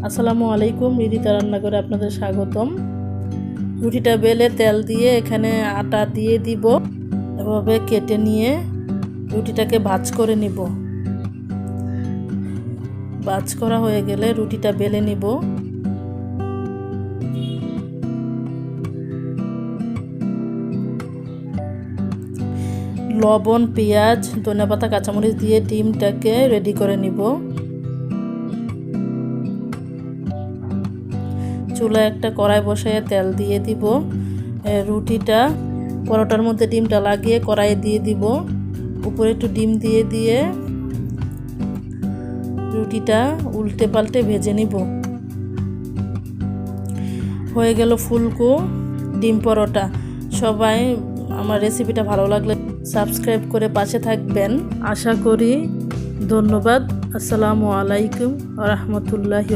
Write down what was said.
আসসালামু আলাইকুম, রিদিতা রান্নাঘরে আপনাদের স্বাগতম। রুটিটা বেলে তেল দিয়ে এখানে আটা দিয়ে দিব, এভাবে কেটে নিয়ে রুটিটাকে ভাঁজ করে নিব। ভাঁজ করা হয়ে গেলে রুটিটা বেলে নিব। লবণ, পেঁয়াজ, ধনেপাতা, কাঁচামরিচ দিয়ে ডিমটাকে রেডি করে নিব। চুলায় একটা কড়াই বসায় তেল দিয়ে দিব। রুটিটা পরোটার মধ্যে ডিমটা লাগিয়ে কড়াইয়ে দিয়ে দিব। উপরে একটু ডিম দিয়ে দিয়ে রুটিটা উল্টে পাল্টে ভেজে নিব। হয়ে গেল ফুলকো ডিম পরোটা। সবাই আমার রেসিপিটা ভালো লাগলে সাবস্ক্রাইব করে পাশে থাকবেন আশা করি। ধন্যবাদ। আসসালামু আলাইকুম ওয়া রাহমাতুল্লাহি।